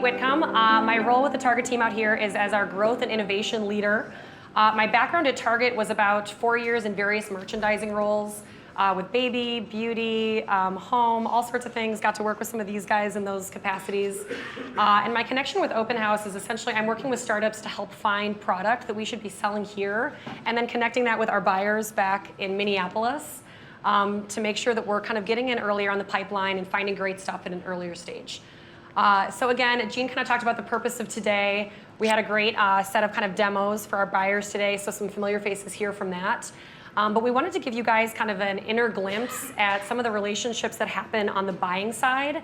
Kate Whitcomb. My role with the Target team out here is as our growth and innovation leader. My background at Target was about 4 years in various merchandising roles with baby, beauty, home, all sorts of things. Got to work with some of these guys in those capacities. And my connection with Open House is essentially I'm working with startups to help find product that we should be selling here and then connecting that with our buyers back in Minneapolis to make sure that we're kind of getting in earlier on the pipeline and finding great stuff at an earlier stage. So again, Jean kind of talked about the purpose of today. We had a great set of kind of demos for our buyers today, so some familiar faces here from that. But we wanted to give you guys kind of an inner glimpse at some of the relationships that happen on the buying side.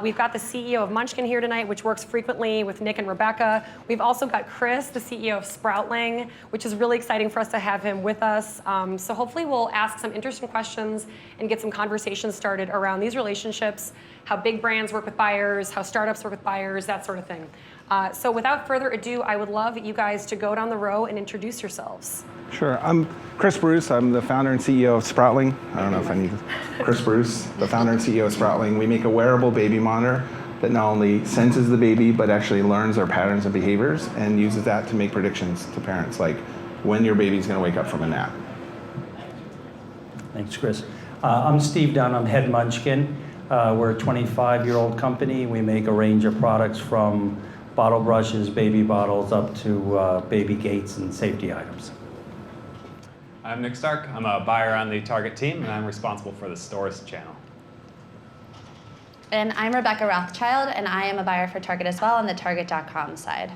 We've got the CEO of Munchkin here tonight, which works frequently with Nick and Rebecca. We've also got Chris, the CEO of Sproutling, which is really exciting for us to have him with us. So hopefully we'll ask some interesting questions and get some conversations started around these relationships, how big brands work with buyers, how startups work with buyers, that sort of thing. So without further ado, I would love you guys to go down the row and introduce yourselves. Sure. I'm Chris Bruce. I'm the founder and CEO of Sproutling. I don't know if I need Chris Bruce, the founder and CEO of Sproutling. We make a wearable baby monitor that not only senses the baby, but actually learns their patterns and behaviors and uses that to make predictions to parents, like when your baby's going to wake up from a nap. Thanks, Chris. I'm Steve Dunn. I'm head Munchkin. We're a 25-year-old company. We make a range of products from bottle brushes, baby bottles, up to baby gates and safety items. I'm Nick Stark. I'm a buyer on the Target team, and I'm responsible for the stores channel. And I'm Rebecca Rothschild, and I am a buyer for Target as well on the Target.com side.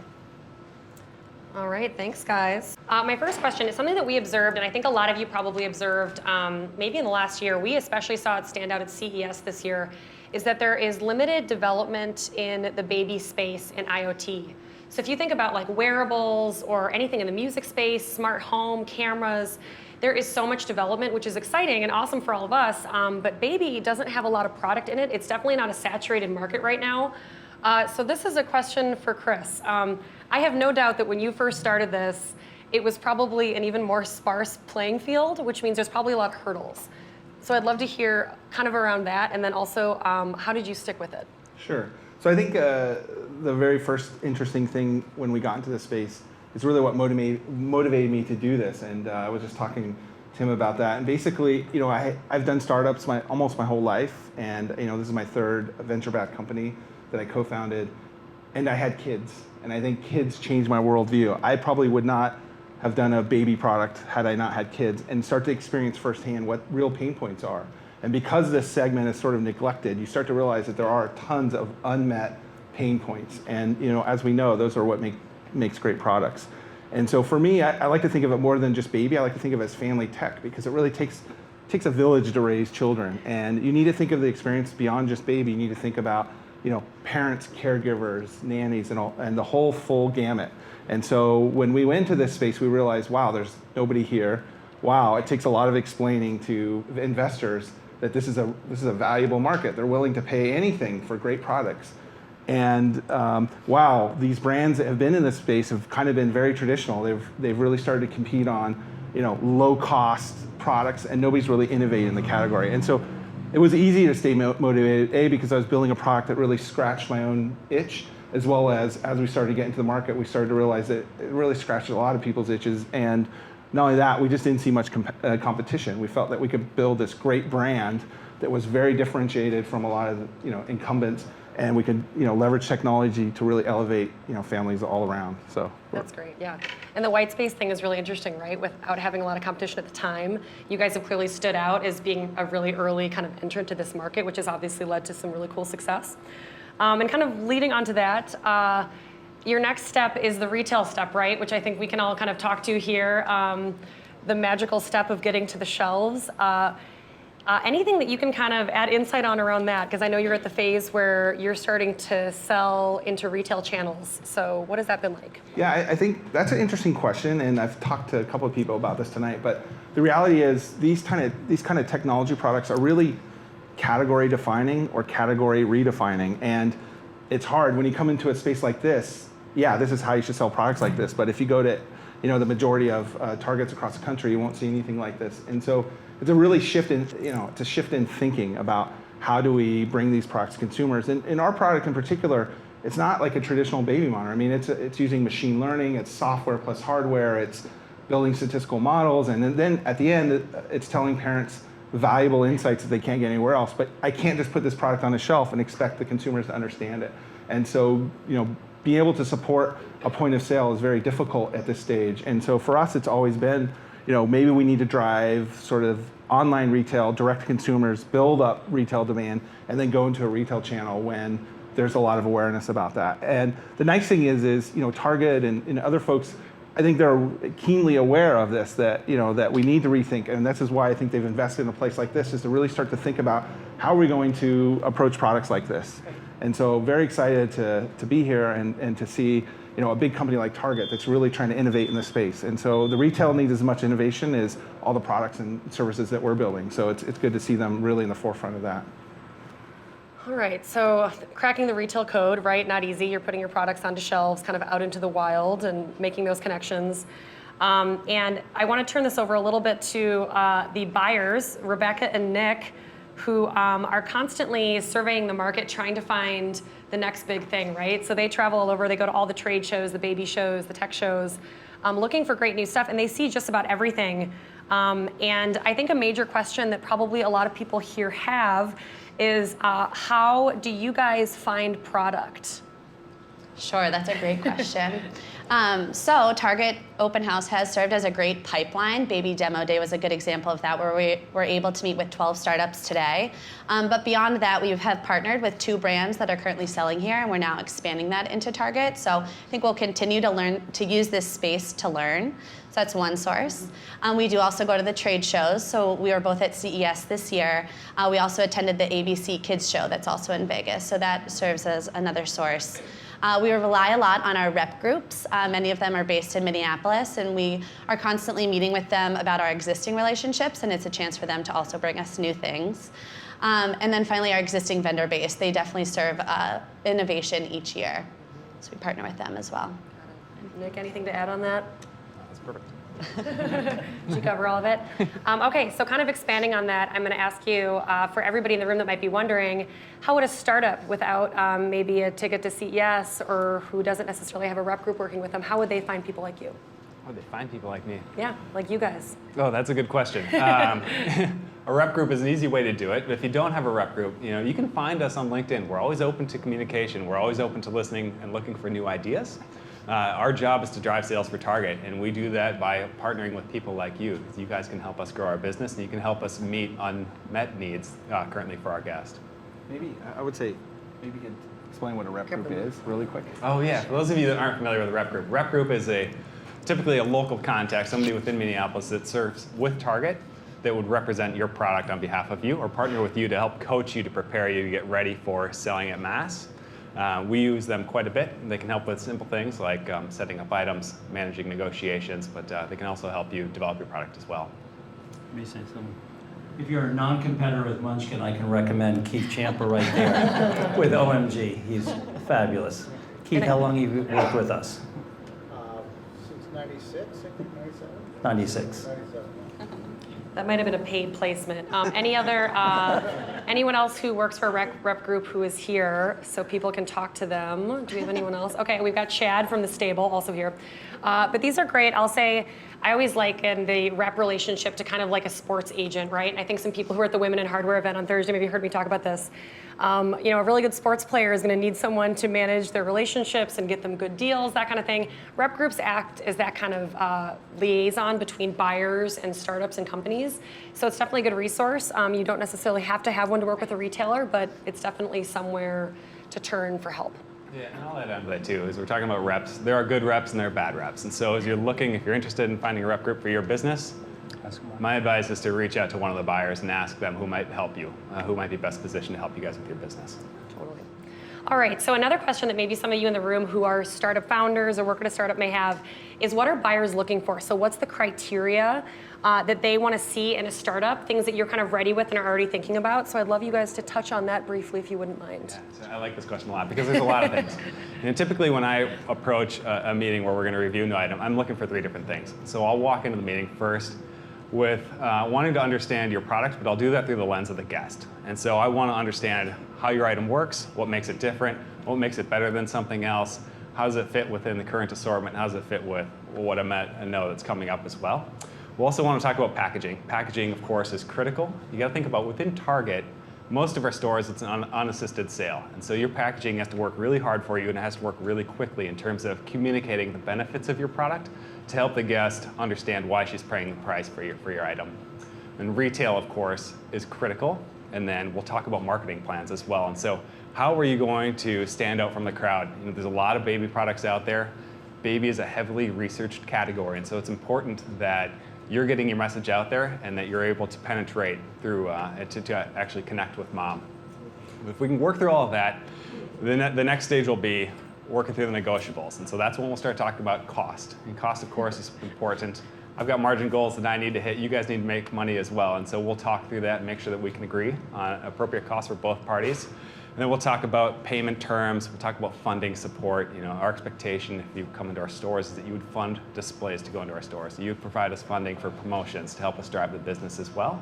All right, thanks guys. My first question is something that we observed, and I think a lot of you probably observed maybe in the last year, we especially saw it stand out at CES this year, is that there is limited development in the baby space in IoT. So if you think about like wearables or anything in the music space, smart home, cameras, there is so much development, which is exciting and awesome for all of us, but baby doesn't have a lot of product in it. It's definitely not a saturated market right now. So this is a question for Chris. I have no doubt that when you first started this, it was probably an even more sparse playing field, which means there's probably a lot of hurdles. So I'd love to hear kind of around that, and then also how did you stick with it? Sure. So I think the very first interesting thing when we got into this space is really what motivated me to do this. And I was just talking to him about that. And basically, you know, I've done startups almost my whole life. And you know, this is my third venture-backed company that I co-founded. And I had kids. And I think kids changed my worldview. I probably would not have done a baby product had I not had kids, and start to experience firsthand what real pain points are. And because this segment is sort of neglected, you start to realize that there are tons of unmet pain points. And you know, as we know, those are what makes great products. And so for me, I like to think of it more than just baby. I like to think of it as family tech, because it really takes a village to raise children. And you need to think of the experience beyond just baby. You need to think about, you know, parents, caregivers, nannies, and the whole full gamut. And so when we went into this space, we realized, wow, there's nobody here. Wow, it takes a lot of explaining to investors that this is a valuable market. They're willing to pay anything for great products. And wow, these brands that have been in this space have kind of been very traditional. They've really started to compete on, you know, low cost products, and nobody's really innovated in the category. And so it was easy to stay motivated, because I was building a product that really scratched my own itch, as well as we started to get into the market, we started to realize that it really scratched a lot of people's itches. And not only that, we just didn't see much competition. We felt that we could build this great brand that was very differentiated from a lot of, you know, incumbents, and we could, you know, leverage technology to really elevate, you know, families all around. So that's great, yeah. And the white space thing is really interesting, right? Without having a lot of competition at the time, you guys have clearly stood out as being a really early kind of entrant to this market, which has obviously led to some really cool success. And kind of leading on to that, your next step is the retail step, right? Which I think we can all kind of talk to here, the magical step of getting to the shelves. Anything that you can kind of add insight on around that? Because I know you're at the phase where you're starting to sell into retail channels. So what has that been like? Yeah, I think that's an interesting question, and I've talked to a couple of people about this tonight. But the reality is these kind of technology products are really category defining or category redefining. And it's hard when you come into a space like this. Yeah, this is how you should sell products like this. But if you go to, you know, the majority of Targets across the country, you won't see anything like this. And so it's a really shift in, you know, it's a shift in thinking about how do we bring these products to consumers. And our product in particular it's not like a traditional baby monitor. I mean, it's using machine learning, it's software plus hardware, it's building statistical models, and then at the end, it's telling parents valuable insights that they can't get anywhere else. But I can't just put this product on the shelf and expect the consumers to understand it. And so, being able to support a point of sale is very difficult at this stage. And so for us, it's always been, maybe we need to drive sort of online retail, direct to consumers, build up retail demand, and then go into a retail channel when there's a lot of awareness about that. And the nice thing is Target and other folks, I think they're keenly aware of this, that that we need to rethink, and this is why I think they've invested in a place like this, is to really start to think about how are we going to approach products like this. And so very excited to be here and to see a big company like Target that's really trying to innovate in this space. And so the retail needs as much innovation as all the products and services that we're building. So it's good to see them really in the forefront of that. All right, so cracking the retail code, right? Not easy. You're putting your products onto shelves, kind of out into the wild and making those connections. And I want to turn this over a little bit to the buyers, Rebecca and Nick, who are constantly surveying the market, trying to find the next big thing, right? So they travel all over. They go to all the trade shows, the baby shows, the tech shows, looking for great new stuff, and they see just about everything. And I think a major question that probably a lot of people here have is how do you guys find product? Sure, that's a great question. So Target Open House has served as a great pipeline. Baby Demo Day was a good example of that, where we were able to meet with 12 startups today. But beyond that, we have partnered with 2 brands that are currently selling here, and we're now expanding that into Target. So I think we'll continue to use this space to learn. So that's one source. We do also go to the trade shows. So we were both at CES this year. We also attended the ABC Kids Show that's also in Vegas. So that serves as another source. We rely a lot on our rep groups. Many of them are based in Minneapolis, and we are constantly meeting with them about our existing relationships, and it's a chance for them to also bring us new things. And then finally, our existing vendor base. They definitely serve innovation each year. So we partner with them as well. Nick, anything to add on that? That's perfect. Did you cover all of it? Okay, so kind of expanding on that, I'm going to ask you, for everybody in the room that might be wondering, how would a startup without maybe a ticket to CES or who doesn't necessarily have a rep group working with them, how would they find people like you? How would they find people like me? Yeah, like you guys. Oh, that's a good question. A rep group is an easy way to do it. But if you don't have a rep group, you can find us on LinkedIn. We're always open to communication. We're always open to listening and looking for new ideas. Our job is to drive sales for Target, and we do that by partnering with people like you. You guys can help us grow our business, and you can help us meet unmet needs currently for our guests. Maybe I would say, maybe you could explain what a rep group is really quick. Oh yeah, for those of you that aren't familiar with a rep group is typically a local contact, somebody within Minneapolis that serves with Target that would represent your product on behalf of you or partner with you to help coach you to prepare you to get ready for selling at mass. We use them quite a bit. They can help with simple things like setting up items, managing negotiations, but they can also help you develop your product as well. Let me say something. If you're a non-competitor with Munchkin, I can recommend Keith Champer right there with OMG. He's fabulous. Keith, how long have you worked with us? Since 96, I think, 97? 96. 97. That might have been a paid placement. Anyone else who works for a rep group who is here so people can talk to them? Do we have anyone else? Okay, we've got Chad from the stable also here. But these are great. I'll say, I always liken the rep relationship to kind of like a sports agent, right? And I think some people who are at the Women in Hardware event on Thursday maybe heard me talk about this. A really good sports player is going to need someone to manage their relationships and get them good deals, that kind of thing. Rep groups act as that kind of liaison between buyers and startups and companies. So it's definitely a good resource. You don't necessarily have to have one to work with a retailer, but it's definitely somewhere to turn for help. Yeah, and I'll add on to that too, as we're talking about reps, there are good reps and there are bad reps. And so as you're looking, if you're interested in finding a rep group for your business, my advice is to reach out to one of the buyers and ask them who might help you, who might be best positioned to help you guys with your business. Totally. All right, so another question that maybe some of you in the room who are startup founders or work at a startup may have is, what are buyers looking for? So what's the criteria that they want to see in a startup, things that you're kind of ready with and are already thinking about? So I'd love you guys to touch on that briefly if you wouldn't mind. Yeah, so I like this question a lot because there's a lot of things. And typically when I approach a meeting where we're going to review a new item, I'm looking for 3 different things. So I'll walk into the meeting first with wanting to understand your product, but I'll do that through the lens of the guest. And so I want to understand how your item works, what makes it different, What makes it better than something else? How does it fit within the current assortment? How does it fit with what I know that's coming up as well? We also want to talk about packaging. Packaging, of course, is critical. You got to think about within Target, most of our stores, it's an unassisted sale. And so your packaging has to work really hard for you, and it has to work really quickly in terms of communicating the benefits of your product to help the guest understand why she's paying the price for your item. And retail, of course, is critical. And then we'll talk about marketing plans as well. And so how are you going to stand out from the crowd? You know, there's a lot of baby products out there. Baby is a heavily researched category, and so it's important that you're getting your message out there and that you're able to penetrate through to actually connect with mom. If we can work through all of that, the next stage will be working through the negotiables. And so that's when we'll start talking about cost. And cost, of course, is important. I've got margin goals that I need to hit. You guys need to make money as well. And so we'll talk through that and make sure that we can agree on appropriate costs for both parties. And then we'll talk about payment terms. We'll talk about funding support. You know, our expectation if you come into our stores is that you would fund displays to go into our stores. You would provide us funding for promotions to help us drive the business as well.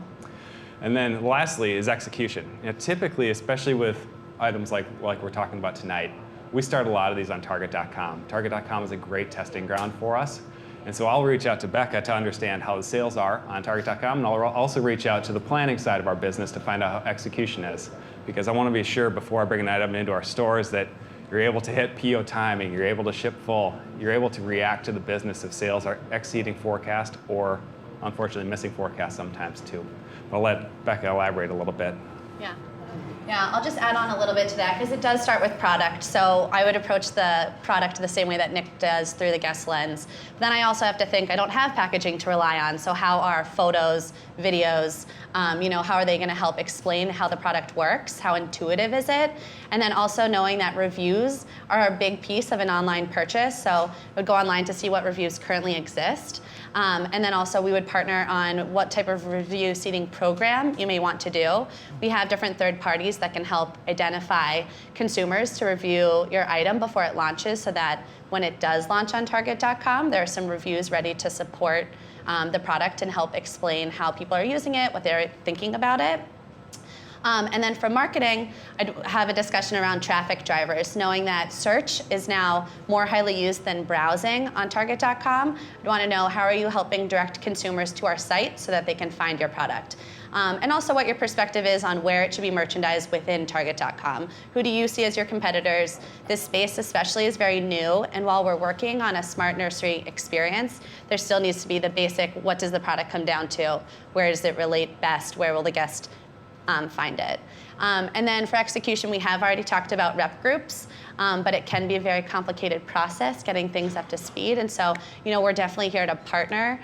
And then lastly is execution. You know, typically, especially with items like we're talking about tonight, we start a lot of these on Target.com. Target.com is a great testing ground for us. And so I'll reach out to Becca to understand how the sales are on Target.com, and I'll also reach out to the planning side of our business to find out how execution is. Because I want to be sure before I bring an item into our stores that you're able to hit PO timing, you're able to ship full, you're able to react to the business if sales are exceeding forecast or unfortunately missing forecast sometimes too. But I'll let Becca elaborate a little bit. Yeah, I'll just add on a little bit to that because it does start with product. So I would approach the product the same way that Nick does through the guest lens. But then I also have to think I don't have packaging to rely on. So how are photos, videos, how are they going to help explain how the product works? How intuitive is it? And then also knowing that reviews are a big piece of an online purchase. So I would go online to see what reviews currently exist. And then also we would partner on what type of review seeding program you may want to do. We have different third parties that can help identify consumers to review your item before it launches so that when it does launch on Target.com, there are some reviews ready to support the product and help explain how people are using it, what they're thinking about it. And then for marketing, I'd have a discussion around traffic drivers, knowing that search is now more highly used than browsing on Target.com. I'd want to know how are you helping direct consumers to our site so that they can find your product. And also what your perspective is on where it should be merchandised within Target.com. Who do you see as your competitors? This space especially is very new, and while we're working on a smart nursery experience, there still needs to be the basic, what does the product come down to? Where does it relate best? Where will the guest find it? And then for execution, we have already talked about rep groups, but it can be a very complicated process getting things up to speed. And so, we're definitely here to partner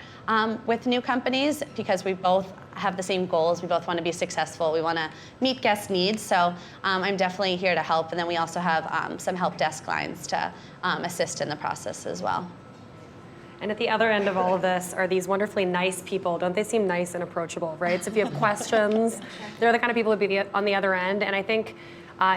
with new companies because we both have the same goals. We both want to be successful. We want to meet guest needs. So I'm definitely here to help. And then we also have some help desk lines to assist in the process as well. And at the other end of all of this are these wonderfully nice people. Don't they seem nice and approachable, right? So if you have questions, they're the kind of people who'd be on the other end. And I think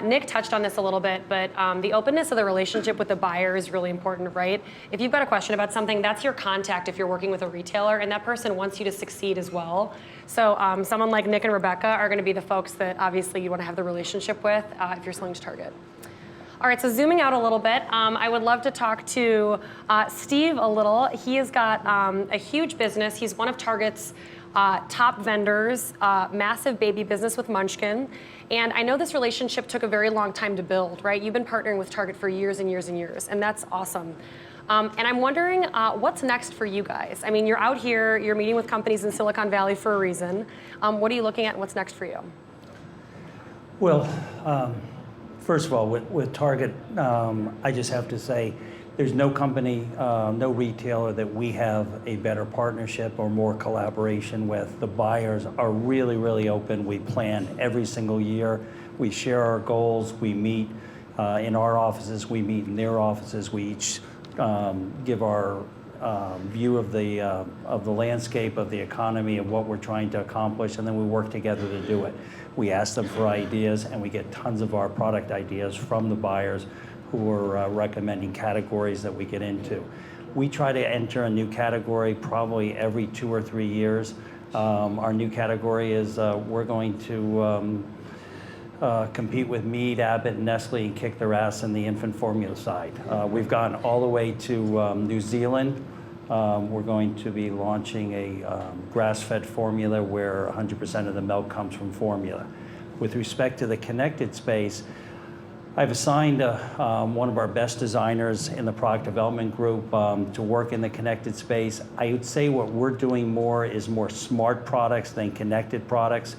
Nick touched on this a little bit, but the openness of the relationship with the buyer is really important, right? If you've got a question about something, that's your contact if you're working with a retailer, and that person wants you to succeed as well. So someone like Nick and Rebecca are going to be the folks that obviously you want to have the relationship with if you're selling to Target. All right, so zooming out a little bit, I would love to talk to Steve a little. He has got a huge business. He's one of Target's top vendors, massive baby business with Munchkin. And I know this relationship took a very long time to build, right? You've been partnering with Target for years and years and years, and that's awesome. And I'm wondering what's next for you guys? I mean, you're out here, you're meeting with companies in Silicon Valley for a reason. What are you looking at and what's next for you? Well, first of all, with Target, I just have to say, there's no company, no retailer that we have a better partnership or more collaboration with. The buyers are really, really open. We plan every single year. We share our goals. We meet in our offices. We meet in their offices. We each give our view of the landscape, of the economy, of what we're trying to accomplish, and then we work together to do it. We ask them for ideas, and we get tons of our product ideas from the buyers who are recommending categories that we get into. We try to enter a new category probably every 2 or 3 years. Our new category is we're going to compete with Mead, Abbott, and Nestle and kick their ass in the infant formula side. We've gone all the way to New Zealand. We're going to be launching a grass-fed formula where 100% of the milk comes from formula. With respect to the connected space, I've assigned one of our best designers in the product development group to work in the connected space. I would say what we're doing more is more smart products than connected products.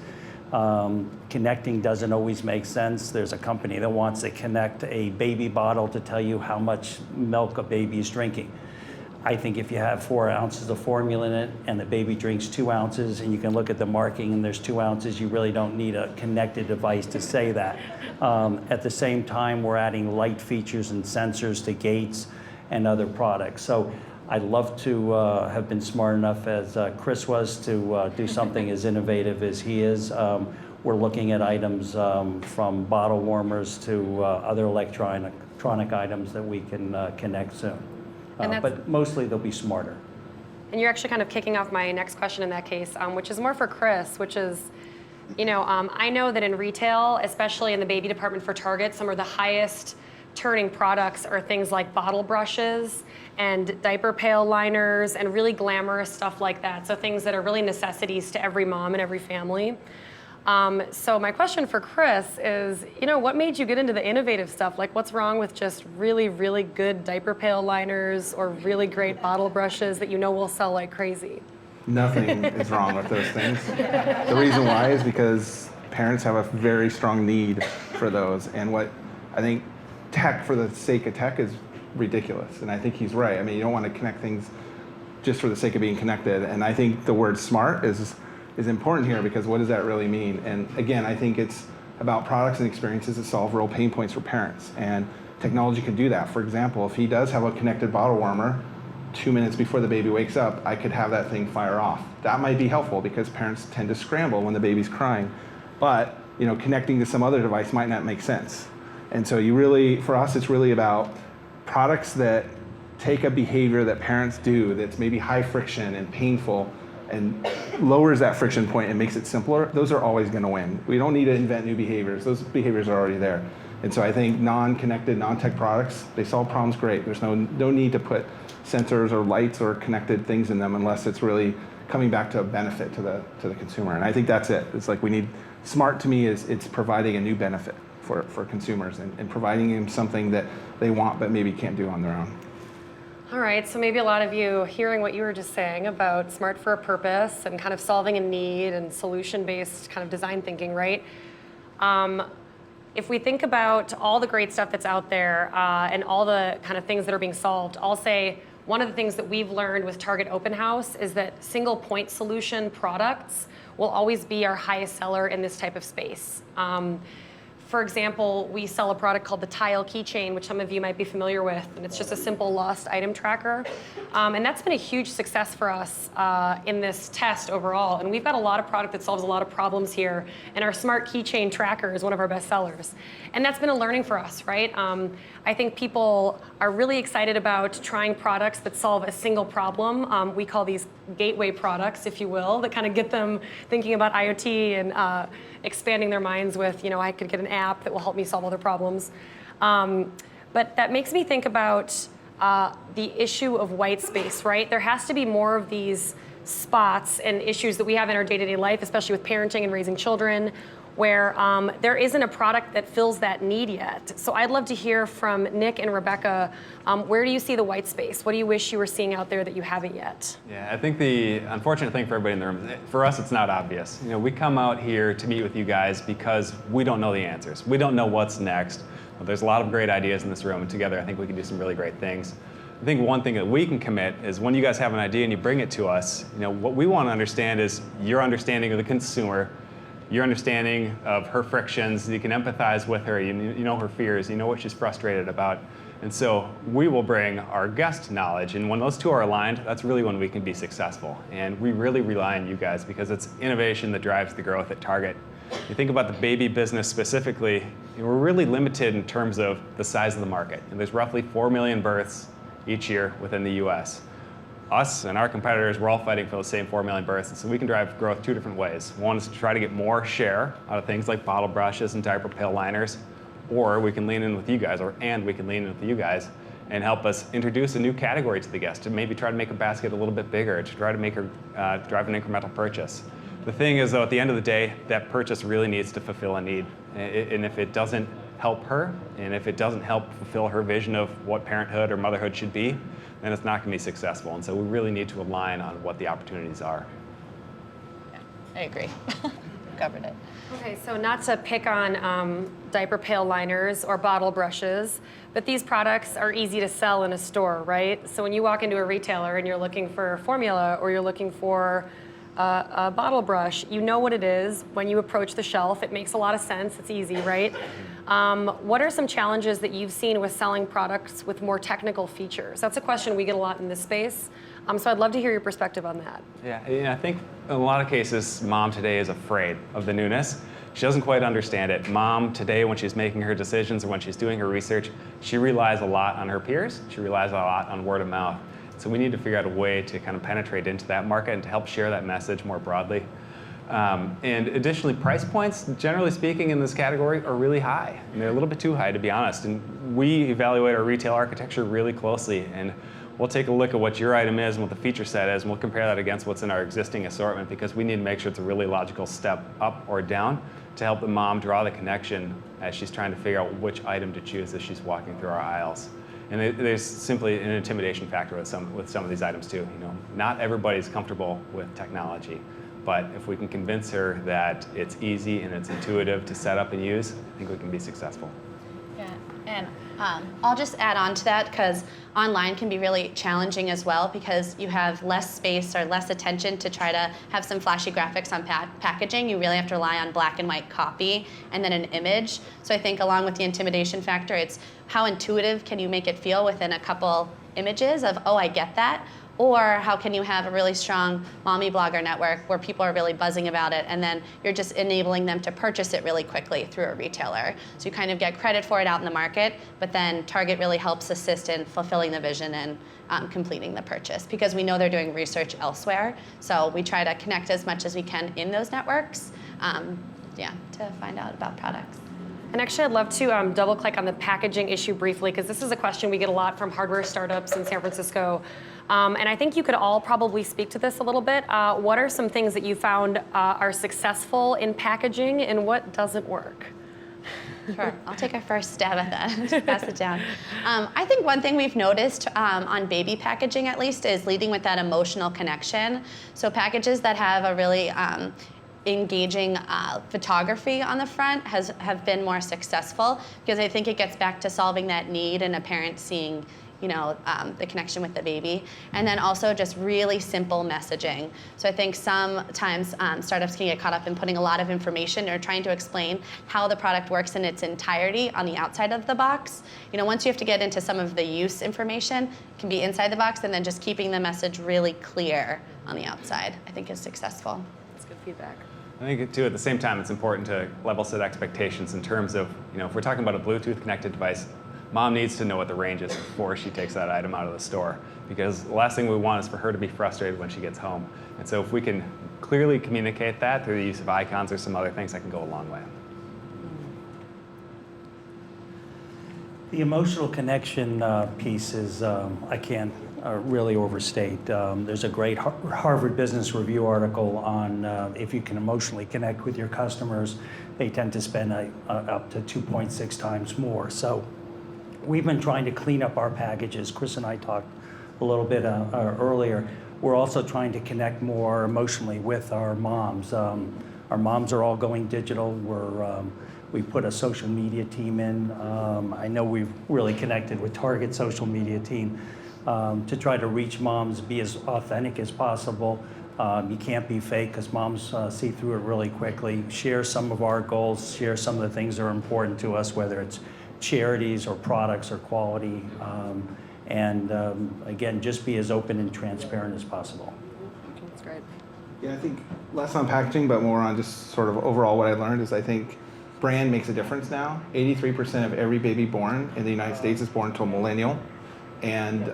Connecting doesn't always make sense. There's a company that wants to connect a baby bottle to tell you how much milk a baby is drinking. I think if you have 4 ounces of formula in it and the baby drinks 2 ounces and you can look at the marking and there's 2 ounces, you really don't need a connected device to say that. At the same time, we're adding light features and sensors to gates and other products. So I'd love to have been smart enough as Chris was to do something as innovative as he is. We're looking at items from bottle warmers to other electronic items that we can connect soon. But mostly they'll be smarter. And you're actually kind of kicking off my next question in that case, which is more for Chris, which is, I know that in retail, especially in the baby department for Target, some of the highest turning products are things like bottle brushes and diaper pail liners and really glamorous stuff like that. So things that are really necessities to every mom and every family. So my question for Chris is, what made you get into the innovative stuff? Like, what's wrong with just really, really good diaper pail liners or really great bottle brushes that will sell like crazy? Nothing is wrong with those things. The reason why is because parents have a very strong need for those. And what I think tech for the sake of tech is ridiculous. And I think he's right. I mean, you don't want to connect things just for the sake of being connected. And I think the word smart is important here, because what does that really mean? And again, I think it's about products and experiences that solve real pain points for parents. And technology can do that. For example, if he does have a connected bottle warmer, 2 minutes before the baby wakes up, I could have that thing fire off. That might be helpful because parents tend to scramble when the baby's crying. But connecting to some other device might not make sense. And so for us, it's really about products that take a behavior that parents do that's maybe high friction and painful and lowers that friction point and makes it simpler. Those are always going to win. We don't need to invent new behaviors. Those behaviors are already there. And so I think non-connected, non-tech products, they solve problems great. There's no need to put sensors or lights or connected things in them unless it's really coming back to a benefit to the consumer. And I think that's it. It's like smart to me is it's providing a new benefit for consumers and providing them something that they want but maybe can't do on their own. All right, so maybe a lot of you hearing what you were just saying about smart for a purpose and kind of solving a need and solution-based kind of design thinking, right? If we think about all the great stuff that's out there and all the kind of things that are being solved, I'll say one of the things that we've learned with Target Open House is that single point solution products will always be our highest seller in this type of space. For example, we sell a product called the Tile Keychain, which some of you might be familiar with, and it's just a simple lost item tracker. And that's been a huge success for us in this test overall. And we've got a lot of product that solves a lot of problems here, and our Smart Keychain Tracker is one of our best sellers. And that's been a learning for us, right? I think people are really excited about trying products that solve a single problem. We call these gateway products, if you will, that kind of get them thinking about IoT and expanding their minds with, I could get an app that will help me solve other problems. But that makes me think about the issue of white space, right? There has to be more of these spots and issues that we have in our day-to-day life, especially with parenting and raising children, where there isn't a product that fills that need yet. So I'd love to hear from Nick and Rebecca, where do you see the white space? What do you wish you were seeing out there that you haven't yet? Yeah, I think the unfortunate thing for everybody in the room, for us, it's not obvious. We come out here to meet with you guys because we don't know the answers. We don't know what's next. There's a lot of great ideas in this room, and together I think we can do some really great things. I think one thing that we can commit is when you guys have an idea and you bring it to us, what we want to understand is your understanding of the consumer, your understanding of her frictions. You can empathize with her, you know her fears, you know what she's frustrated about. And so we will bring our guest knowledge, and when those two are aligned, that's really when we can be successful. And we really rely on you guys because it's innovation that drives the growth at Target. You think about the baby business specifically, we're really limited in terms of the size of the market. And there's roughly 4 million births each year within the US. us and our competitors, we're all fighting for the same 4 million births, and so we can drive growth 2 different ways. One is to try to get more share out of things like bottle brushes and diaper pail liners, or we can lean in with you guys, and we can lean in with you guys and help us introduce a new category to the guest, to maybe try to make a basket a little bit bigger, to try to make her drive an incremental purchase. The thing is, though, at the end of the day, that purchase really needs to fulfill a need. And if it doesn't help her, and if it doesn't help fulfill her vision of what parenthood or motherhood should be, then it's not going to be successful. And so we really need to align on what the opportunities are. Yeah, I agree. Covered it. Okay, so not to pick on diaper pail liners or bottle brushes, but these products are easy to sell in a store, right? So when you walk into a retailer and you're looking for formula or you're looking for a bottle brush, you know what it is. When you approach the shelf, it makes a lot of sense. It's easy, right? What are some challenges that you've seen with selling products with more technical features? That's a question we get a lot in this space. So I'd love to hear your perspective on that. Yeah, I think in a lot of cases, mom today is afraid of the newness. She doesn't quite understand it. Mom today, when she's making her decisions or when she's doing her research, she relies a lot on her peers. She relies a lot on word of mouth. So we need to figure out a way to kind of penetrate into that market and to help share that message more broadly. And additionally, price points, generally speaking, in this category are really high. And they're a little bit too high, to be honest. And we evaluate our retail architecture really closely. And we'll take a look at what your item is and what the feature set is, and we'll compare that against what's in our existing assortment, because we need to make sure it's a really logical step up or down to help the mom draw the connection as she's trying to figure out which item to choose as she's walking through our aisles. And there's simply an intimidation factor with some of these items too. You know, not everybody's comfortable with technology, but if we can convince her that it's easy and it's intuitive to set up and use, I think we can be successful. Yeah, and I'll just add on to that, because online can be really challenging as well, because you have less space or less attention to try to have some flashy graphics on packaging. You really have to rely on black and white copy and then an image. So I think along with the intimidation factor, it's how intuitive can you make it feel within a couple images of, oh, I get that? Or how can you have a really strong mommy blogger network where people are really buzzing about it, and then you're just enabling them to purchase it really quickly through a retailer. So you kind of get credit for it out in the market, but then Target really helps assist in fulfilling the vision and completing the purchase, because we know they're doing research elsewhere. So we try to connect as much as we can in those networks, to find out about products. And actually, I'd love to double click on the packaging issue briefly, because this is a question we get a lot from hardware startups in San Francisco. And I think you could all probably speak to this a little bit. What are some things that you found are successful in packaging, and what doesn't work? Sure, I'll take a first stab at that, pass it down. I think one thing we've noticed on baby packaging, at least, is leading with that emotional connection. So packages that have a really engaging photography on the front have been more successful, because I think it gets back to solving that need and a parent seeing the connection with the baby. And then also just really simple messaging. So I think sometimes startups can get caught up in putting a lot of information or trying to explain how the product works in its entirety on the outside of the box. Once you have to get into some of the use information, it can be inside the box, and then just keeping the message really clear on the outside, I think, is successful. That's good feedback. I think, too, at the same time, it's important to level set expectations in terms of, if we're talking about a Bluetooth connected device, mom needs to know what the range is before she takes that item out of the store, because the last thing we want is for her to be frustrated when she gets home. And so if we can clearly communicate that through the use of icons or some other things, that can go a long way. The emotional connection piece is, I can't really overstate. There's a great Harvard Business Review article on if you can emotionally connect with your customers, they tend to spend up to 2.6 times more. So we've been trying to clean up our packages. Chris and I talked a little bit earlier. We're also trying to connect more emotionally with our moms. Our moms are all going digital. We put a social media team in. I know we've really connected with Target social media team to try to reach moms, be as authentic as possible. You can't be fake, because moms see through it really quickly. Share some of our goals, share some of the things that are important to us, whether it's charities or products or quality. Again, just be as open and transparent as possible. That's great. Yeah, I think less on packaging, but more on just sort of overall what I learned is I think brand makes a difference now. 83% of every baby born in the United States is born to a millennial. And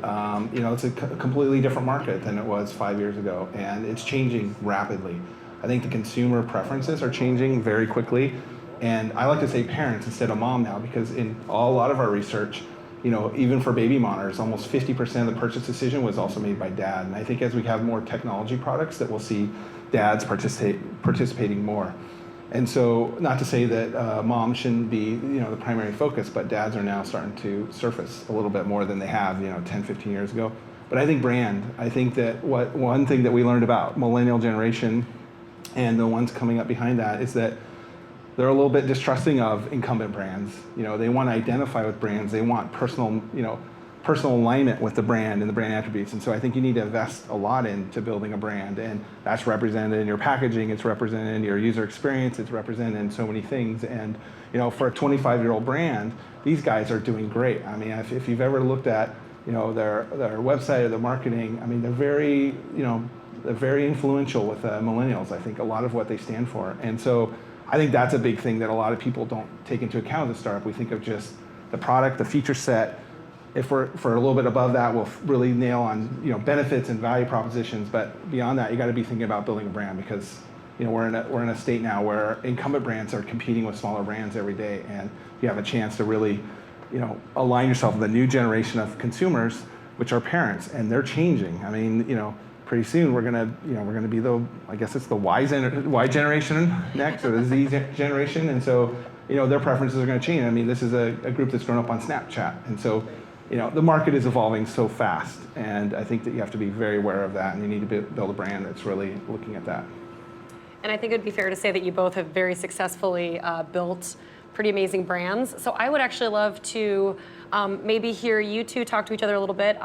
it's a completely different market than it was 5 years ago, and it's changing rapidly. I think the consumer preferences are changing very quickly, and I like to say parents instead of mom now, because in a lot of our research, even for baby monitors, almost 50% of the purchase decision was also made by dad. And I think as we have more technology products, that we'll see dads participating more. And so, not to say that mom shouldn't be the primary focus, but dads are now starting to surface a little bit more than they have 10, 15 years ago. But I think I think that one thing that we learned about millennial generation and the ones coming up behind that is that they're a little bit distrusting of incumbent brands. They want to identify with brands. They want personal alignment with the brand and the brand attributes. And so I think you need to invest a lot into building a brand, and that's represented in your packaging, it's represented in your user experience, it's represented in so many things. And for a 25-year-old brand, these guys are doing great. I mean, if you've ever looked at their website or their marketing, I mean, they're very influential with millennials. I think a lot of what they stand for. And so I think that's a big thing that a lot of people don't take into account as a startup. We think of just the product, the feature set. If we're a little bit above that, we'll really nail on benefits and value propositions. But beyond that, you got to be thinking about building a brand, because we're in a state now where incumbent brands are competing with smaller brands every day, and you have a chance to really align yourself with a new generation of consumers, which are parents, and they're changing. I mean, pretty soon we're gonna be I guess it's the Y generation next, or the Z generation, and so their preferences are going to change. I mean, this is a group that's grown up on Snapchat, and so the market is evolving so fast, and I think that you have to be very aware of that, and you need to build a brand that's really looking at that. And I think it'd be fair to say that you both have very successfully built pretty amazing brands. So I would actually love to maybe hear you two talk to each other a little bit.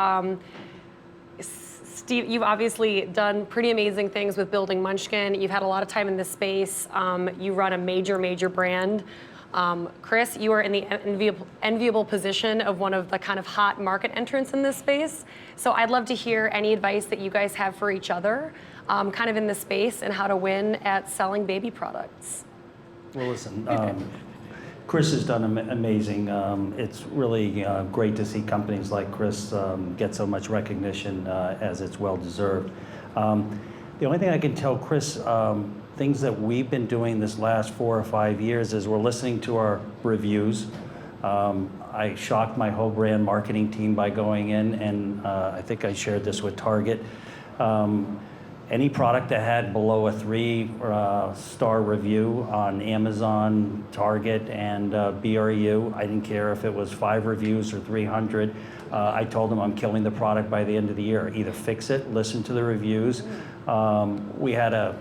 Steve, you've obviously done pretty amazing things with building Munchkin. You've had a lot of time in this space. You run a major brand. Chris, you are in the enviable position of one of the kind of hot market entrants in this space. So I'd love to hear any advice that you guys have for each other, kind of in this space, and how to win at selling baby products. Well, listen, Chris has done amazing. It's really great to see companies like Chris get so much recognition as it's well deserved. The only thing I can tell Chris, things that we've been doing this last 4 or 5 years is we're listening to our reviews. I shocked my whole brand marketing team by going in, and I think I shared this with Target. Any product that had below a 3-star review on Amazon, Target, and BRU, I didn't care if it was 5 reviews or 300. I told them I'm killing the product by the end of the year. Either fix it, listen to the reviews. We had a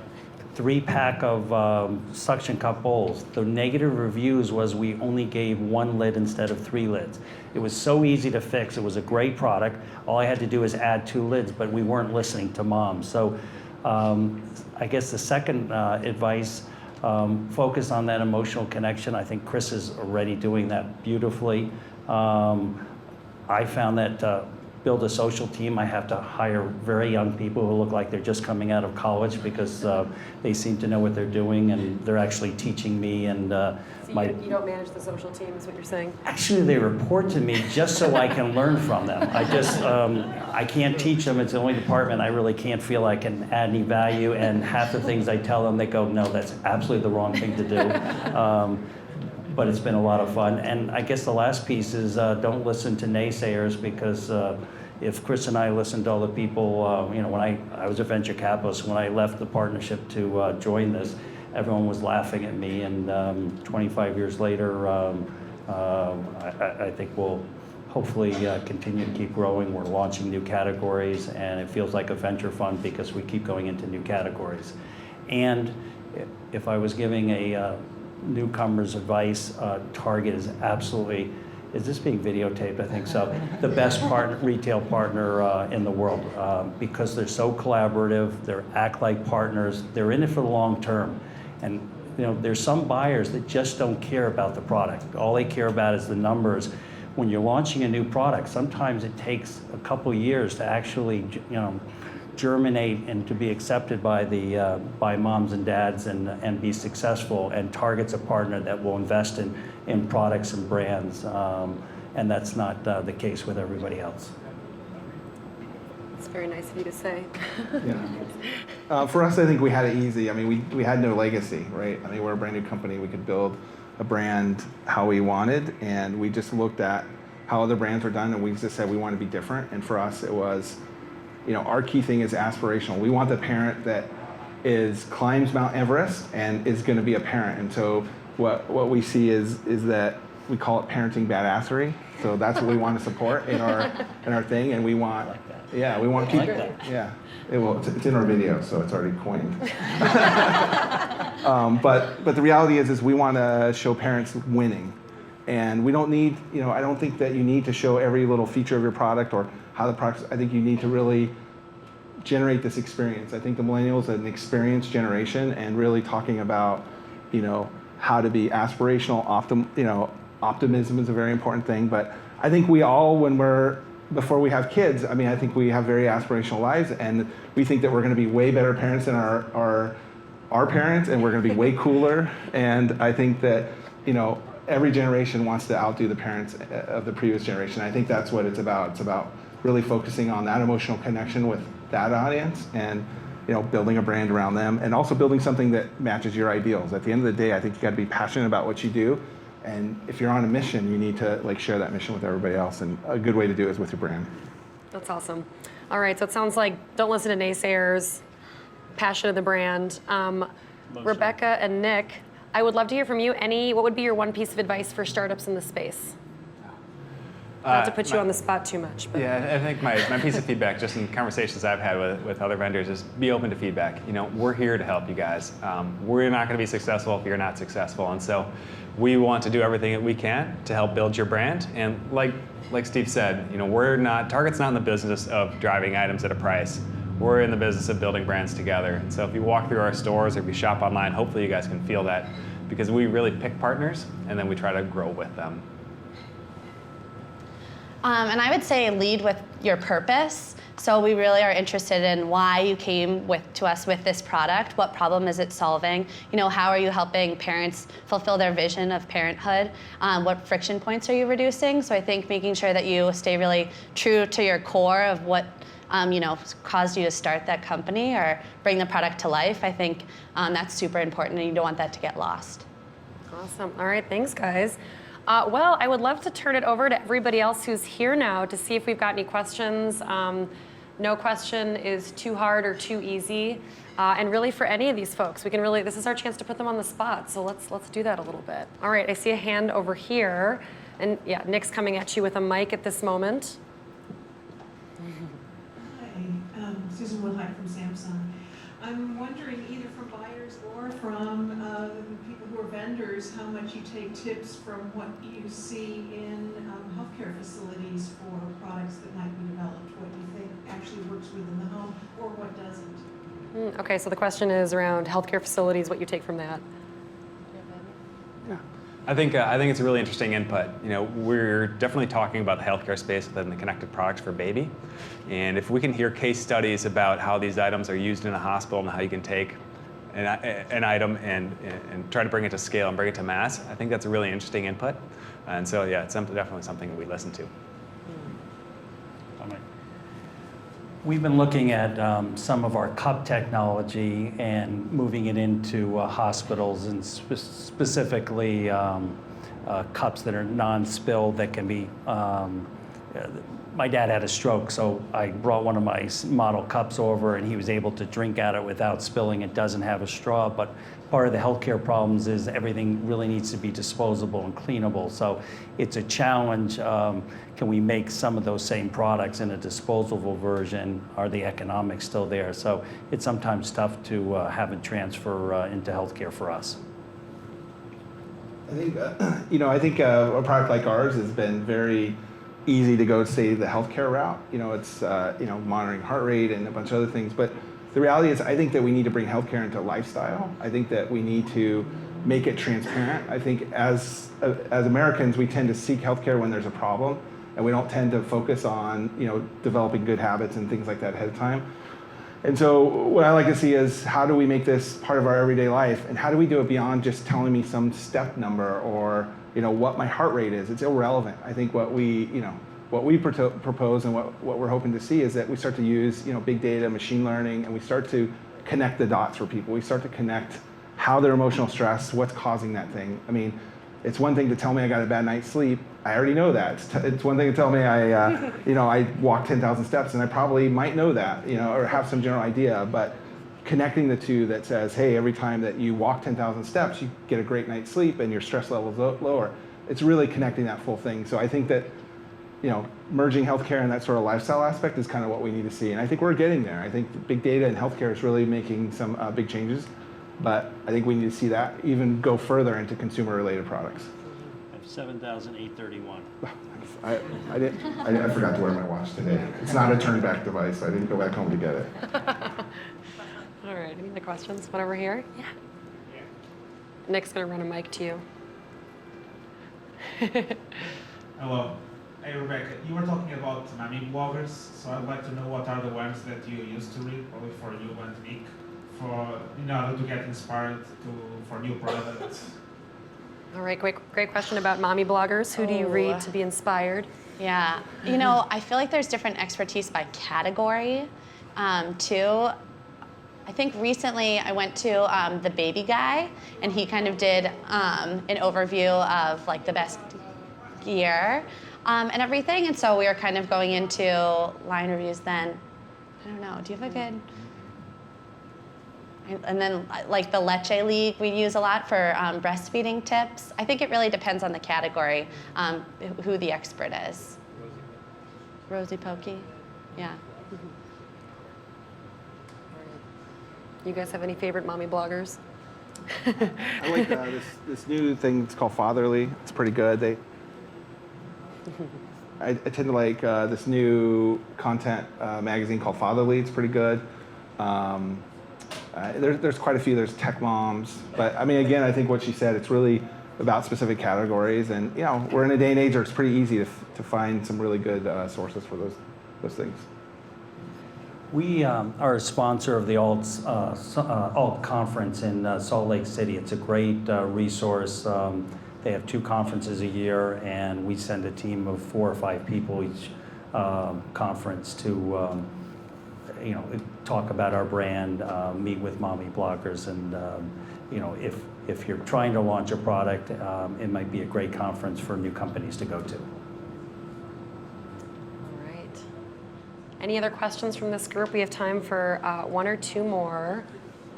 3-pack of suction cup bowls. The negative reviews was we only gave 1 lid instead of 3 lids. It was so easy to fix. It was a great product. All I had to do is add 2 lids, but we weren't listening to moms. So I guess the second advice, focus on that emotional connection. I think Chris is already doing that beautifully. I found that build a social team, I have to hire very young people who look like they're just coming out of college, because they seem to know what they're doing, and they're actually teaching me. And So you don't manage the social team, is what you're saying? Actually, they report to me just so I can learn from them. I can't teach them. It's the only department I really can't feel I can add any value, and half the things I tell them, they go, no, that's absolutely the wrong thing to do. But it's been a lot of fun. And I guess the last piece is don't listen to naysayers, because if Chris and I listened to all the people, when I was a venture capitalist, when I left the partnership to join this, everyone was laughing at me. And 25 years later, I think we'll hopefully continue to keep growing. We're launching new categories, and it feels like a venture fund because we keep going into new categories. And if I was giving a newcomers advice, Target is absolutely, is this being videotaped? I think so. The best retail partner in the world, because they're so collaborative, they act like partners, they're in it for the long term. And there's some buyers that just don't care about the product. All they care about is the numbers. When you're launching a new product, sometimes it takes a couple years to actually, germinate and to be accepted by moms and dads and be successful. And Target's a partner that will invest in products and brands, and that's not the case with everybody else. very nice of you to say. Yeah. For us, I think we had it easy. I mean, we had no legacy, right? I mean, we're a brand new company. We could build a brand how we wanted, and we just looked at how other brands were done, and we just said we want to be different. And for us, it was, our key thing is aspirational. We want the parent that climbs Mount Everest and is going to be a parent. And so what we see is that we call it parenting badassery. So that's what we want to support in our thing, and we want, we want people. It's in our video, so it's already coined. But the reality is we want to show parents winning, and we don't need, I don't think that you need to show every little feature of your product or how the product. I think you need to really generate this experience. I think the millennials are an experience generation, and really talking about, how to be aspirational. Optimism is a very important thing, but I think we all, before we have kids, I think we have very aspirational lives, and we think that we're going to be way better parents than our parents, and we're going to be way cooler. And I think that, every generation wants to outdo the parents of the previous generation. I think that's what it's about. It's about really focusing on that emotional connection with that audience, and building a brand around them, and also building something that matches your ideals. At the end of the day, I think you got to be passionate about what you do. And if you're on a mission, you need to share that mission with everybody else. And a good way to do it is with your brand. That's awesome. All right, so it sounds like don't listen to naysayers, passion of the brand. Rebecca and Nick, I would love to hear from you. What would be your one piece of advice for startups in this space? Not to put you on the spot too much. But. Yeah, I think my piece of feedback, just in conversations I've had with other vendors, is be open to feedback. We're here to help you guys. We're not going to be successful if you're not successful, and so we want to do everything that we can to help build your brand. And like Steve said, Target's not in the business of driving items at a price. We're in the business of building brands together. And so if you walk through our stores or if you shop online, hopefully you guys can feel that, because we really pick partners and then we try to grow with them. And I would say lead with your purpose. So we really are interested in why you came to us with this product. What problem is it solving? How are you helping parents fulfill their vision of parenthood? What friction points are you reducing? So I think making sure that you stay really true to your core of what caused you to start that company or bring the product to life. I think that's super important, and you don't want that to get lost. Awesome. All right, thanks, guys. Well, I would love to turn it over to everybody else who's here now to see if we've got any questions. No question is too hard or too easy. And really for any of these folks, this is our chance to put them on the spot. So let's do that a little bit. All right, I see a hand over here. And yeah, Nick's coming at you with a mic at this moment. Hi, Susan Woodhite from Samsung. I'm wondering, either from buyers or from people who are vendors, how much you take tips from what you see in healthcare facilities for products that might be developed, what you think actually works within the home or what doesn't. Okay, so the question is around healthcare facilities, what you take from that. Yeah. I think it's a really interesting input. We're definitely talking about the healthcare space within the connected products for baby. And if we can hear case studies about how these items are used in a hospital and how you can take an item and try to bring it to scale and bring it to mass, I think that's a really interesting input. And so, yeah, it's definitely something that we listen to. We've been looking at some of our cup technology and moving it into hospitals, and specifically cups that are non-spill that can be. My dad had a stroke, so I brought one of my model cups over, and he was able to drink out of it without spilling. It doesn't have a straw, but part of the healthcare problems is everything really needs to be disposable and cleanable. So it's a challenge. Can we make some of those same products in a disposable version? Are the economics still there? So it's sometimes tough to have it transfer into healthcare for us. I think, a product like ours has been very easy to go, say, the healthcare route. It's monitoring heart rate and a bunch of other things. But the reality is, I think that we need to bring healthcare into lifestyle. I think that we need to make it transparent. I think as Americans, we tend to seek healthcare when there's a problem, and we don't tend to focus on developing good habits and things like that ahead of time. And so what I like to see is, how do we make this part of our everyday life, and how do we do it beyond just telling me some step number or what my heart rate is? It's irrelevant. I think what we what we propose and what we're hoping to see is that we start to use big data, machine learning, and we start to connect the dots for people. We start to connect how their emotional stress, what's causing that thing. I mean, it's one thing to tell me I got a bad night's sleep. I already know that. It's one thing to tell me I walked 10,000 steps, and I probably might know that, or have some general idea. But connecting the two that says, hey, every time that you walk 10,000 steps, you get a great night's sleep and your stress level's lower. It's really connecting that full thing. So I think that, merging healthcare and that sort of lifestyle aspect is kind of what we need to see. And I think we're getting there. I think big data and healthcare is really making some big changes. But I think we need to see that even go further into consumer-related products. I have 7,831. I forgot to wear my watch today. It's not a turn-back device. So I didn't go back home to get it. All right, any other questions? One over here? Yeah. Nick's gonna run a mic to you. Hello. Hey, Rebecca. You were talking about mommy bloggers, so I'd like to know what are the ones that you used to read, probably for you and Nick, in order to get inspired for new products. All right, great question about mommy bloggers. Who do you read to be inspired? Yeah, I feel like there's different expertise by category, too. I think recently I went to the Baby Guy, and he kind of did an overview of like the best year and everything. And so we were kind of going into line reviews then. I don't know, do you have a good? And then like the Leche League we use a lot for breastfeeding tips. I think it really depends on the category, who the expert is. Rosie Pokey, yeah. You guys have any favorite mommy bloggers? I like this new thing. It's called Fatherly. It's pretty good. I tend to like this new content magazine called Fatherly. It's pretty good. There's quite a few. There's Tech Moms, but I mean, again, I think what she said, it's really about specific categories, and we're in a day and age where it's pretty easy to find some really good sources for those things. We are a sponsor of the Alt Conference in Salt Lake City. It's a great resource. They have 2 conferences a year, and we send a team of 4 or 5 people each conference to talk about our brand, meet with mommy bloggers, and if you're trying to launch a product, it might be a great conference for new companies to go to. Any other questions from this group? We have time for 1 or 2 more.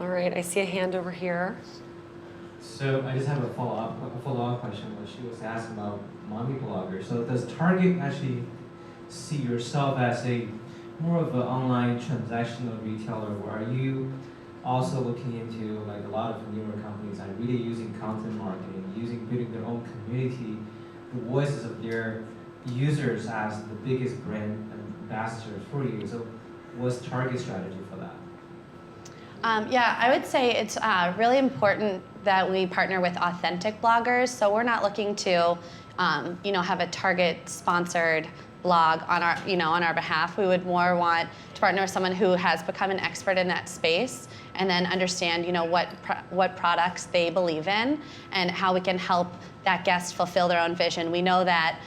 All right, I see a hand over here. So I just have a follow-up question. What she was asking about mommy bloggers. So does Target actually see yourself as more of an online transactional retailer, or are you also looking into, like a lot of newer companies are really using content marketing, building their own community, the voices of their users as the biggest brand ambassadors for you? So what's Target's strategy for that? Yeah, I would say it's really important that we partner with authentic bloggers. So we're not looking to, have a Target-sponsored blog on our behalf. We would more want to partner with someone who has become an expert in that space, and then understand, what products they believe in and how we can help that guest fulfill their own vision. We know that,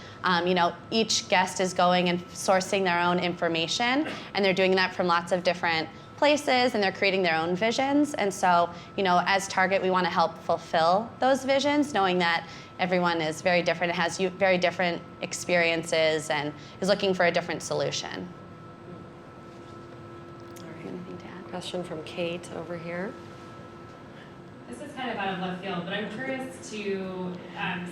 each guest is going and sourcing their own information, and they're doing that from lots of different places, and they're creating their own visions. And so, as Target, we want to help fulfill those visions, knowing that everyone is very different, has very different experiences, and is looking for a different solution. All right, anything to add? Question from Kate over here. This is kind of out of left field, but I'm curious to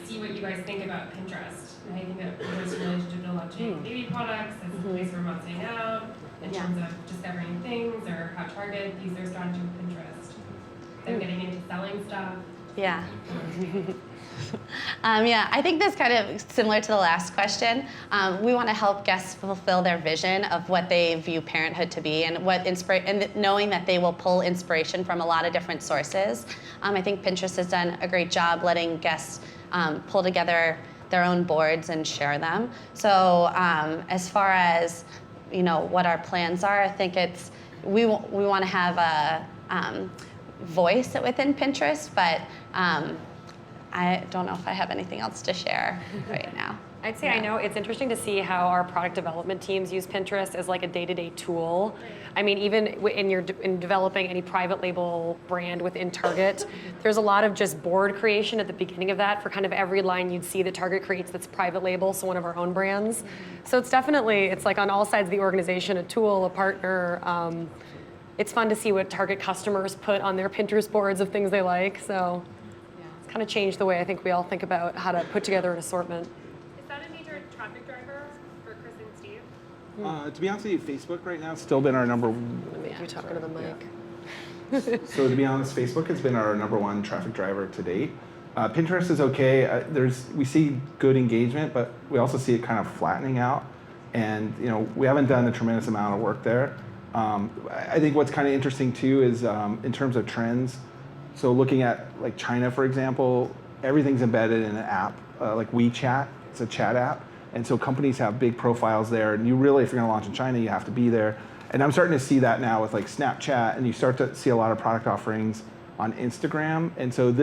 see what you guys think about Pinterest. And I think that Pinterest's relationship to launching baby products as a place for moms out in terms of discovering things, or how Target uses their strategy with Pinterest. They're getting into selling stuff. Yeah. I think that's kind of similar to the last question. We want to help guests fulfill their vision of what they view parenthood to be, and and knowing that they will pull inspiration from a lot of different sources. I think Pinterest has done a great job letting guests pull together their own boards and share them. So as far as what our plans are, I think we want to have a voice within Pinterest, but I don't know if I have anything else to share right now. I'd say I know it's interesting to see how our product development teams use Pinterest as like a day-to-day tool. I mean, even in developing any private label brand within Target, there's a lot of just board creation at the beginning of that for kind of every line you'd see that Target creates that's private label, so one of our own brands. So it's definitely, it's like on all sides of the organization, a tool, a partner. It's fun to see what Target customers put on their Pinterest boards of things they like. So it's kind of changed the way I think we all think about how to put together an assortment. Is that a major traffic driver for Chris and Steve? To be honest with you, Facebook right now has still been our number. You're talking to the mic. So to be honest, Facebook has been our #1 traffic driver to date. Pinterest is okay. We see good engagement, but we also see it kind of flattening out. And we haven't done a tremendous amount of work there. I think what's kind of interesting too is in terms of trends. So looking at like China, for example, everything's embedded in an app like WeChat. It's a chat app. And so companies have big profiles there. And you really, if you're going to launch in China, you have to be there. And I'm starting to see that now with like Snapchat, and you start to see a lot of product offerings on Instagram. And so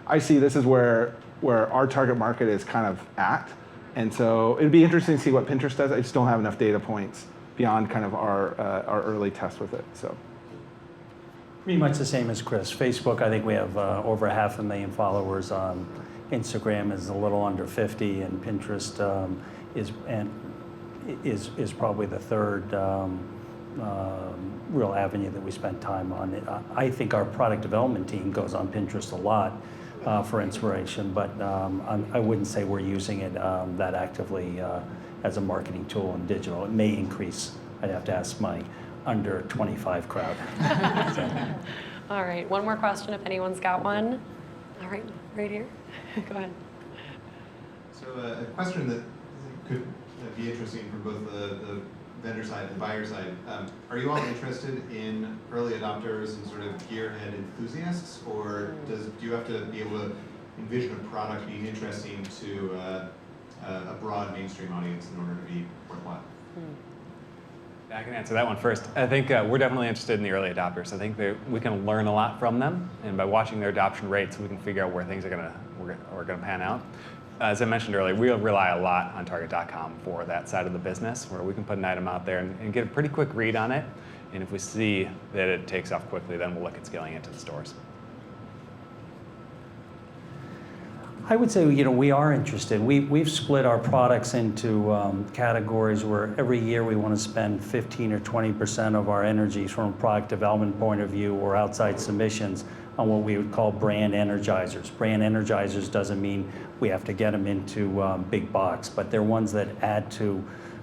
I see this is where our target market is kind of at. And so it'd be interesting to see what Pinterest does. I just don't have enough data points beyond kind of our early test with it. So Pretty much the same as Chris. Facebook, I think we have over 500,000 followers. On Instagram is a little under 50, and Pinterest is probably the third real avenue that we spend time on. I think our product development team goes on Pinterest a lot for inspiration, but I wouldn't say we're using it that actively as a marketing tool in digital. It may increase. I'd have to ask my under 25 crowd. All right, one more question if anyone's got one. All right, right here. Go ahead. So a question that could be interesting for both the vendor side and the buyer side. Are you all interested in early adopters and sort of gearhead enthusiasts, or do you have to be able to envision a product being interesting to a broad mainstream audience in order to be worthwhile? I can answer that one first. I think we're definitely interested in the early adopters. I think we can learn a lot from them, and by watching their adoption rates, we can figure out where things are gonna pan out. As I mentioned earlier, we rely a lot on Target.com for that side of the business, where we can put an item out there and get a pretty quick read on it. And if we see that it takes off quickly, then we'll look at scaling it to the stores. I would say, we are interested. We've split our products into categories where every year we want to spend 15 or 20% of our energies from a product development point of view or outside submissions on what we would call brand energizers. Brand energizers doesn't mean we have to get them into big box, but they're ones that add to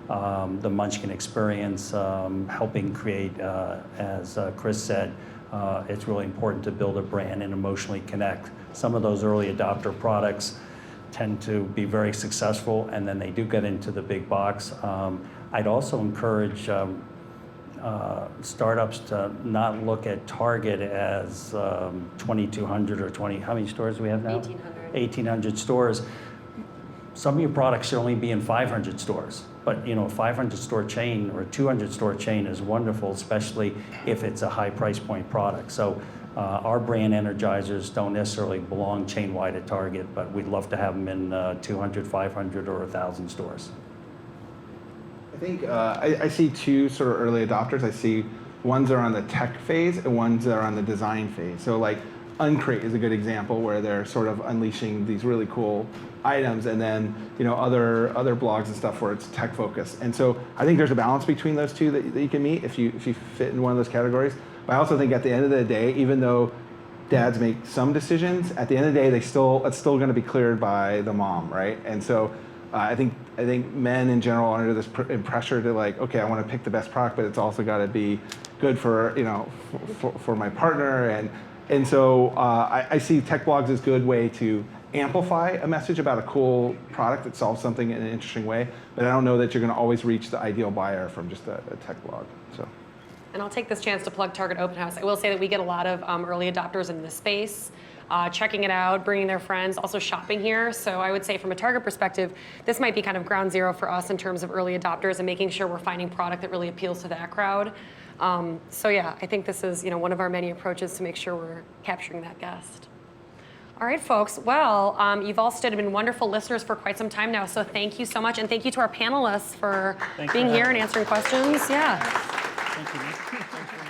the Munchkin experience, helping create, as Chris said, it's really important to build a brand and emotionally connect. Some of those early adopter products tend to be very successful, and then they do get into the big box. I'd also encourage startups to not look at Target as 2,200 or 20, how many stores do we have now? 1,800. 1,800 stores. Some of your products should only be in 500 stores. But a 500 store chain or a 200 store chain is wonderful, especially if it's a high price point product. So our brand energizers don't necessarily belong chain wide at Target, but we'd love to have them in 200, 500, or 1,000 stores. I think I see two sort of early adopters. I see ones that are on the tech phase and ones that are on the design phase. So like Uncrate is a good example where they're sort of unleashing these really cool items, and then other blogs and stuff where it's tech focused. And so I think there's a balance between those two that you can meet if you fit in one of those categories. But I also think at the end of the day, even though dads make some decisions, at the end of the day it's still going to be cleared by the mom, right? And so I think men in general are under this pressure to like, okay, I want to pick the best product, but it's also got to be good for for my partner, and so I see tech blogs as a good way to amplify a message about a cool product that solves something in an interesting way, but I don't know that you're going to always reach the ideal buyer from just a tech blog. So. And I'll take this chance to plug Target Open House. I will say that we get a lot of early adopters in this space, checking it out, bringing their friends, also shopping here. So I would say from a Target perspective, this might be kind of ground zero for us in terms of early adopters and making sure we're finding product that really appeals to that crowd. So yeah, I think this is one of our many approaches to make sure we're capturing that guest. All right, folks. Well, you've all stood and been wonderful listeners for quite some time now, so thank you so much, and thank you to our panelists for being here and answering questions. Yeah. Thank you.